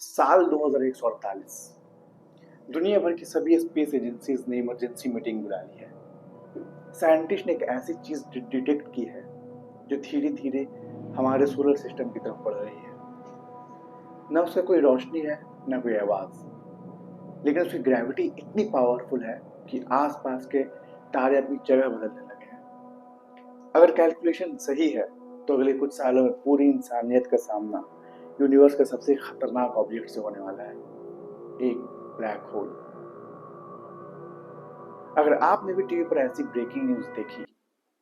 साल 2148 दुनिया भर की सभी स्पेस एजेंसीज ने इमरजेंसी मीटिंग बुला ली है। साइंटिस्ट ने एक ऐसी चीज डिटेक्ट की है जो धीरे धीरे हमारे सोलर सिस्टम की तरफ बढ़ रही है। न उसका कोई रोशनी है, न कोई आवाज, लेकिन उसकी ग्रेविटी इतनी पावरफुल है कि आसपास के तारे अपनी जगह बदलने लगे हैं। अगर कैलकुलेशन सही है तो अगले कुछ सालों में पूरी इंसानियत का सामना यूनिवर्स का सबसे खतरनाक ऑब्जेक्ट से होने वाला है, एक ब्लैक होल। अगर आपने भी टीवी पर ऐसी ब्रेकिंग न्यूज देखी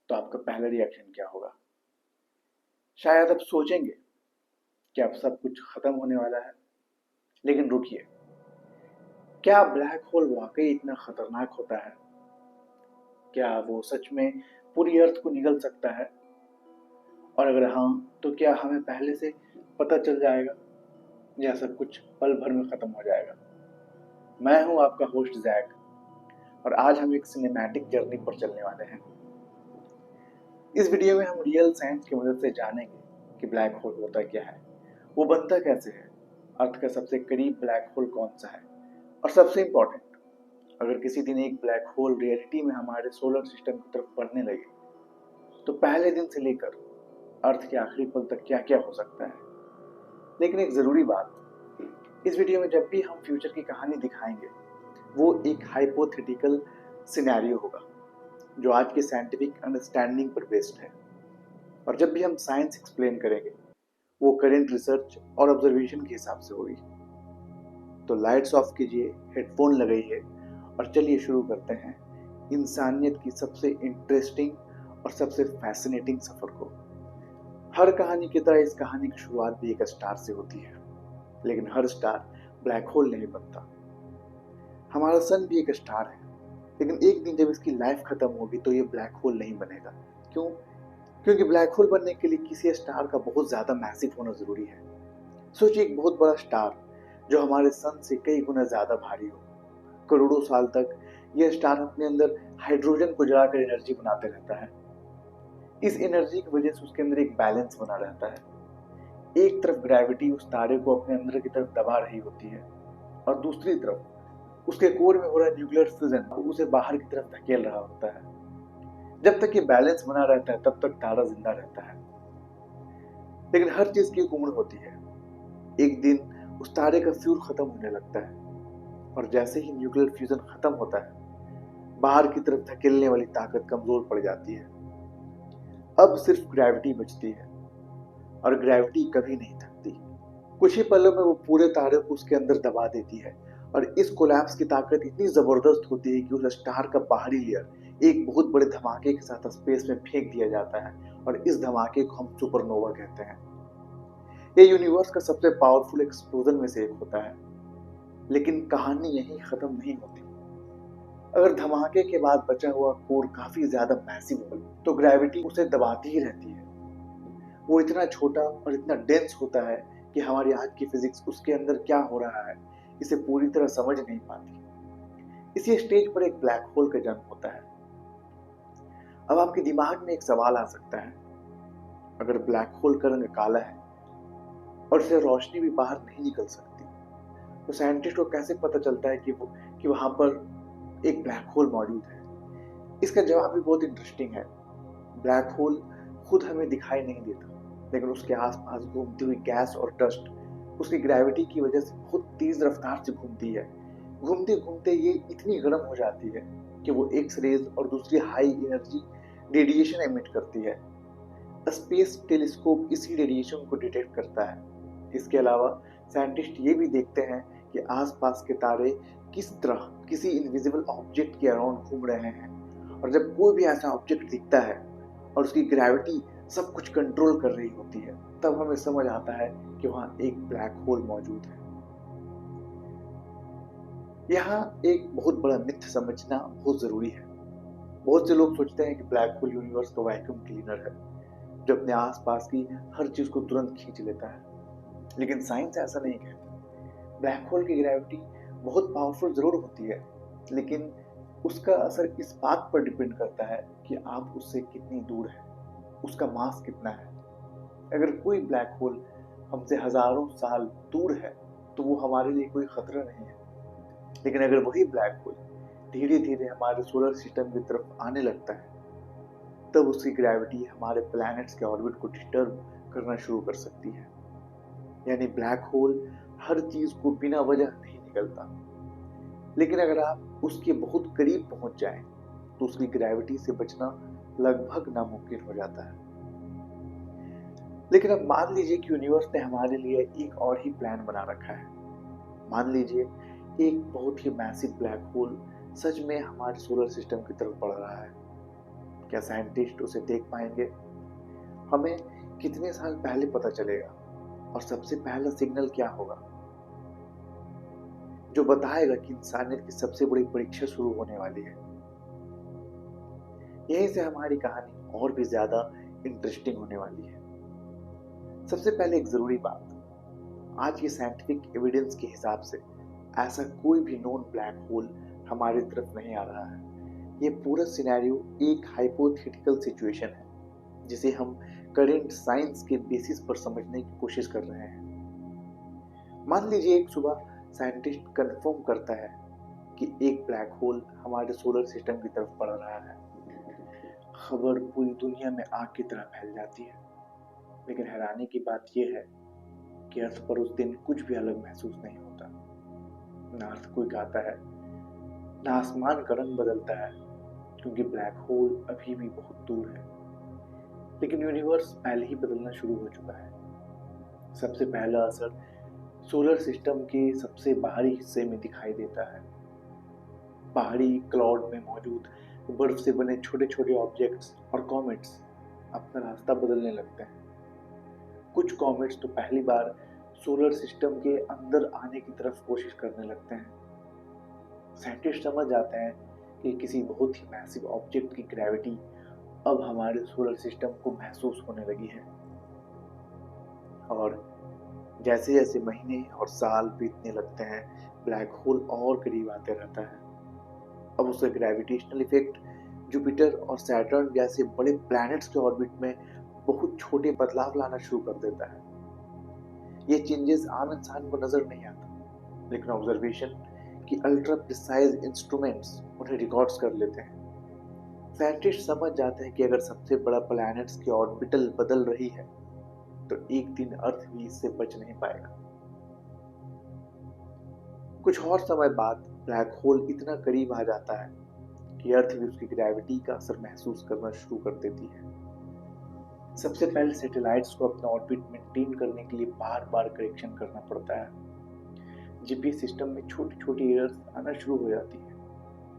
तो आपका पहला रिएक्शन क्या होगा? शायद आप सोचेंगे कि अब सब कुछ खत्म होने वाला है। लेकिन रुकिए, क्या ब्लैक होल वाकई इतना खतरनाक होता है? क्या वो सच में पूरी अर्थ को निगल सकता है? और अगर हाँ, तो क्या हमें पहले से पता चल जाएगा या सब कुछ पल भर में खत्म हो जाएगा? मैं हूं आपका होस्ट जैक, और आज हम एक सिनेमैटिक जर्नी पर चलने वाले हैं। इस वीडियो में हम रियल साइंस की मदद से जानेंगे कि ब्लैक होल होता क्या है, वो बनता कैसे है, अर्थ का सबसे करीब ब्लैक होल कौन सा है, और सबसे इम्पोर्टेंट, अगर किसी दिन एक ब्लैक होल रियलिटी में हमारे सोलर सिस्टम की तरफ बढ़ने लगे तो पहले दिन से लेकर अर्थ के आखिरी पल तक क्या क्या हो सकता है। लेकिन एक जरूरी बात, इस वीडियो में जब भी हम फ्यूचर की कहानी दिखाएंगे वो एक हाइपोथेटिकल सिनेरियो होगा जो आज के साइंटिफिक अंडरस्टैंडिंग पर बेस्ड है। और जब भी हम साइंस एक्सप्लेन करेंगे वो करेंट रिसर्च और ऑब्जर्वेशन के हिसाब से होगी। तो लाइट्स ऑफ कीजिए, हेडफोन लगाइए और चलिए शुरू करते हैं इंसानियत की सबसे इंटरेस्टिंग और सबसे फैसिनेटिंग सफर को। हर कहानी की तरह इस कहानी की शुरुआत भी एक स्टार से होती है, लेकिन हर स्टार ब्लैक होल नहीं बनता। हमारा सन भी एक स्टार है, लेकिन एक दिन जब इसकी लाइफ खत्म होगी तो ये ब्लैक होल नहीं बनेगा। क्यों? क्योंकि ब्लैक होल बनने के लिए किसी स्टार का बहुत ज्यादा मैसिव होना जरूरी है। सोचिए, एक बहुत बड़ा स्टार जो हमारे सन से कई गुना ज्यादा भारी हो। करोड़ों साल तक यह स्टार अपने अंदर हाइड्रोजन को जलाकर एनर्जी बनाते रहता है। इस एनर्जी की वजह से उसके अंदर एक बैलेंस बना रहता है। एक तरफ ग्रेविटी उस तारे को अपने अंदर की तरफ दबा रही होती है, और दूसरी तरफ उसके कोर में हो रहा न्यूक्लियर फ्यूजन उसे बाहर की तरफ धकेल रहा होता है। जब तक ये बैलेंस बना रहता है तब तक तारा जिंदा रहता है। लेकिन हर चीज की एक उम्र होती है। एक दिन उस तारे का फ्यूल खत्म होने लगता है, और जैसे ही न्यूक्लियर फ्यूजन खत्म होता है बाहर की तरफ धकेलने वाली ताकत कमजोर पड़ जाती है। अब सिर्फ ग्रेविटी बचती है, और ग्रेविटी कभी नहीं थकती। कुछ ही पलों में वो पूरे तारे को उसके अंदर दबा देती है, और इस कोलैप्स की ताकत इतनी जबरदस्त होती है कि उस स्टार का बाहरी लेयर एक बहुत बड़े धमाके के साथ स्पेस में फेंक दिया जाता है, और इस धमाके को हम सुपरनोवा कहते हैं। ये यूनिवर्स का सबसे पावरफुल एक्सप्लोजन में से एक होता है। लेकिन कहानी यहीं खत्म नहीं होती। अगर धमाके के बाद बचा हुआ कोर काफी ज्यादा मैसिव हो तो ग्रेविटी उसे दबाती ही रहती है। वो इतना छोटा और इतना डेंस होता है कि हमारी आज की फिजिक्स उसके अंदर क्या हो रहा है इसे पूरी तरह समझ नहीं पाती। इसी स्टेज पर एक ब्लैक होल का जन्म होता है। अब आपके दिमाग में एक सवाल आ सकता है, अगर ब्लैक होल का रंग काला है और इससे रोशनी भी बाहर नहीं निकल सकती, तो साइंटिस्ट को कैसे पता चलता है कि वहां पर एक ब्लैक होल मौजूद है? इसका जवाब भी बहुत इंटरेस्टिंग है। ब्लैक होल खुद हमें दिखाई नहीं देता, लेकिन उसके आसपास घूमती हुई गैस और डस्ट उसकी ग्रेविटी की वजह से बहुत तेज रफ्तार से घूमती है। घूमते घूमते ये इतनी गर्म हो जाती है कि वो एक्स रेज और दूसरी हाई एनर्जी रेडिएशन एमिट करती है। स्पेस टेलीस्कोप इसी रेडिएशन को डिटेक्ट करता है। इसके अलावा साइंटिस्ट ये भी देखते हैं कि आसपास के तारे किस तरह किसी इनविजिबल ऑब्जेक्ट के अराउंड घूम रहे हैं, और जब कोई भी ऐसा ऑब्जेक्ट दिखता है और उसकी ग्रेविटी सब कुछ कंट्रोल कर रही होती है, तब हमें समझ आता है कि वहां एक ब्लैक होल मौजूद है। यहाँ एक बहुत बड़ा मिथ समझना बहुत जरूरी है। बहुत से लोग सोचते हैं कि ब्लैक होल यूनिवर्स का वैक्यूम क्लीनर है जो अपने आसपास की हर चीज को तुरंत खींच लेता है, लेकिन साइंस ऐसा नहीं कहती। ब्लैक होल की ग्रेविटी बहुत पावरफुल जरूर होती है, लेकिन उसका असर इस बात पर डिपेंड करता है कि आप उससे कितनी दूर हैं, उसका मास कितना है। अगर कोई ब्लैक होल हमसे हजारों साल दूर है तो वो हमारे लिए कोई खतरा नहीं है। लेकिन अगर वही ब्लैक होल धीरे धीरे हमारे सोलर सिस्टम की तरफ आने लगता है, तब उसकी ग्रेविटी हमारे प्लैनेट्स के ऑर्बिट को डिस्टर्ब करना शुरू कर सकती है। यानी ब्लैक होल हर चीज को बिना वजह नहीं निकलता, लेकिन अगर आप उसके बहुत करीब पहुंच जाएं, तो उसकी ग्रेविटी से बचना लगभग नामुमकिन हो जाता है। लेकिन अब मान लीजिए कि यूनिवर्स ने हमारे लिए एक और ही प्लान बना रखा है। मान लीजिए एक बहुत ही मैसिव ब्लैक होल सच में हमारे सोलर सिस्टम की तरफ बढ़ रहा है। क्या साइंटिस्ट उसे देख पाएंगे? हमें कितने साल पहले पता चलेगा? और सबसे पहला सिग्नल क्या होगा जो बताएगा कि इंसानियत की सबसे बड़ी परीक्षा शुरू होने वाली है? यहीं से हमारी कहानी और भी ज्यादा इंटरेस्टिंग होने वाली है। सबसे पहले एक जरूरी बात, आज के साइंटिफिक एविडेंस के हिसाब से ऐसा कोई भी नोन ब्लैक होल हमारी तरफ नहीं आ रहा है। ये पूरा सिनेरियो एक हाइपोथेटिकल सिचुएशन है जिसे हम करेंट साइंस के बेसिस पर समझने की कोशिश कर रहे हैं। मान लीजिए एक सुबह साइंटिस्ट कंफर्म करता है कि एक ब्लैक होल हमारे सोलर सिस्टम की तरफ बढ़ रहा है। खबर पूरी दुनिया में आग की तरह फैल जाती है। लेकिन हैरानी की बात यह है कि अर्थ पर उस दिन कुछ भी अलग महसूस नहीं होता। ना अर्थक्वेक आता है, ना आसमान का रंग बदलता है, क्योंकि ब्लैक होल अभी भी बहुत दूर है। लेकिन यूनिवर्स पहले ही बदलना शुरू हो चुका है। सबसे पहला असर सोलर सिस्टम के सबसे बाहरी हिस्से में दिखाई देता है। पहाड़ी क्लाउड में मौजूद बर्फ से बने छोटे छोटे ऑब्जेक्ट्स और कॉमेट्स अपना रास्ता बदलने लगते हैं। कुछ कॉमेट्स तो पहली बार सोलर सिस्टम के अंदर आने की तरफ कोशिश करने लगते हैं। साइंटिस्ट समझ जाते हैं कि किसी बहुत ही मैसिव ऑब्जेक्ट की ग्रेविटी अब हमारे सोलर सिस्टम को महसूस होने लगी है। और जैसे जैसे महीने और साल बीतने लगते हैं, ब्लैक होल और करीब आते रहता है। अब उसका ग्रेविटेशनल इफेक्ट जुपिटर और सैटर्न जैसे बड़े प्लैनेट्स के ऑर्बिट में बहुत छोटे बदलाव लाना शुरू कर देता है। ये चेंजेस आम इंसान को नजर नहीं आता, लेकिन ऑब्जर्वेशन की अल्ट्रा प्रिसाइज इंस्ट्रूमेंट्स उन्हें रिकॉर्ड्स कर लेते हैं। साइंटिस्ट समझ जाते हैं कि अगर सबसे बड़ा प्लैनेट्स की ऑर्बिटल बदल रही है, तो एक दिन अर्थ भी इससे बच नहीं पाएगा। कुछ और समय बाद ब्लैक होल इतना करीब आ जाता है कि अर्थ भी उसकी ग्रेविटी का असर महसूस करना शुरू कर देती है। सबसे पहले सैटेलाइट्स को अपना ऑर्बिट मेंटेन करने के लिए बार बार करेक्शन करना पड़ता है। जीपीएस सिस्टम में छोटी छोटी एरर्स आना शुरू हो जाती है।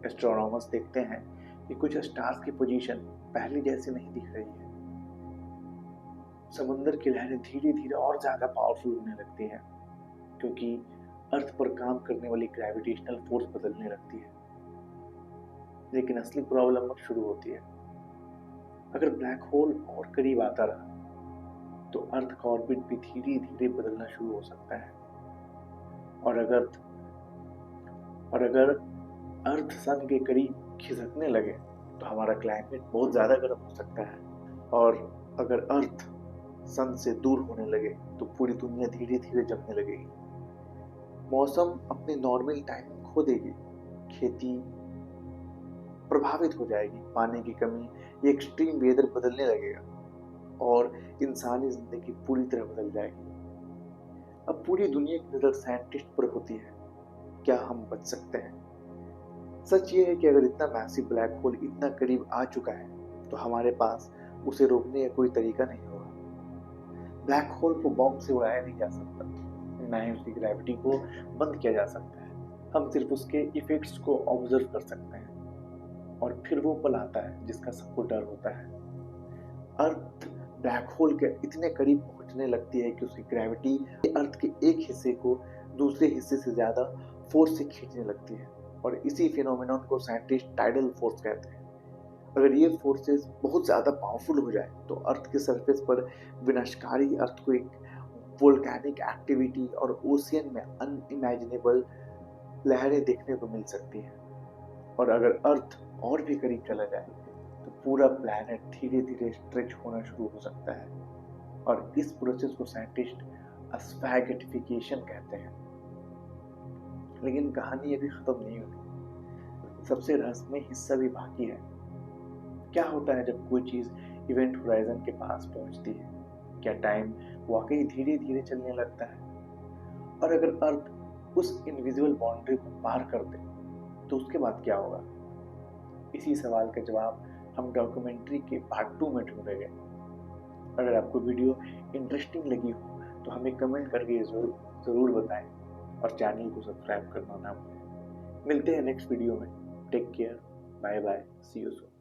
एस्ट्रोनॉमर्स देखते हैं कि कुछ स्टार्स की पोजीशन पहले जैसी नहीं दिख रही है। समुद्र की लहरें धीरे धीरे और ज्यादा पावरफुल होने लगती हैं, क्योंकि अर्थ पर काम करने वाली ग्रेविटेशनल फोर्स बदलने लगती है। लेकिन असली प्रॉब्लम अब शुरू होती है। अगर ब्लैक होल और करीब आता रहा, तो अर्थ का ऑर्बिट भी धीरे धीरे बदलना शुरू हो सकता है। और अगर अर्थ सन के करीब खिसकने लगे, तो हमारा क्लाइमेट बहुत ज्यादा गर्म हो सकता है। और अगर अर्थ सन से दूर होने लगे, तो पूरी दुनिया धीरे धीरे जमने लगेगी। मौसम अपनी नॉर्मल टाइमिंग खो देगी, खेती प्रभावित हो जाएगी, पानी की कमी, ये एक्सट्रीम वेदर बदलने लगेगा और इंसानी जिंदगी पूरी तरह बदल जाएगी। अब पूरी दुनिया की नजर साइंटिस्ट पर होती है, क्या हम बच सकते हैं? सच ये है कि अगर इतना मैसिव ब्लैक होल इतना करीब आ चुका है, तो हमारे पास उसे रोकने का कोई तरीका नहीं होगा। ब्लैक होल को बॉम्ब से उड़ाया नहीं जा सकता, न ही उसकी ग्रेविटी को बंद किया जा सकता है। हम सिर्फ उसके इफेक्ट्स को ऑब्जर्व कर सकते हैं। और फिर वो पल आता है जिसका सबको डर होता है। अर्थ ब्लैक होल के इतने करीब पहुंचने लगती है कि उसकी ग्रेविटी अर्थ के एक हिस्से को दूसरे हिस्से से ज्यादा फोर्स से खींचने लगती है। और इसी फिनोमेनन को साइंटिस्ट टाइडल फोर्स कहते हैं। अगर ये फोर्सेस बहुत ज्यादा पावरफुल हो जाए, तो अर्थ के सरफेस पर विनाशकारी अर्थक्वेक, वोल्केनिक एक्टिविटी और ओशियन में अनइमेजिनेबल लहरें देखने को मिल सकती हैं। और अगर अर्थ और भी करीब चला जाए, तो पूरा प्लैनेट धीरे धीरे स्ट्रेच होना शुरू हो सकता है। और इस प्रोसेस को साइंटिस्ट स्फैगेटिफिकेशन कहते हैं। लेकिन कहानी अभी खत्म नहीं हुई। सबसे रहस्यमय हिस्सा भी बाकी है। क्या होता है जब कोई चीज इवेंट होराइजन के पास पहुंचती है? क्या टाइम वाकई धीरे धीरे चलने लगता है? और अगर अर्थ उस इनविजिबल बाउंड्री को पार कर दे तो उसके बाद क्या होगा? इसी सवाल का जवाब हम डॉक्यूमेंट्री के पार्ट 2 में ढूंढेंगे। अगर आपको वीडियो इंटरेस्टिंग लगी हो तो हमें कमेंट करके जरूर बताएं और चैनल को सब्सक्राइब करना ना भूलें। मिलते हैं नेक्स्ट वीडियो में। Take care, bye bye, see you soon.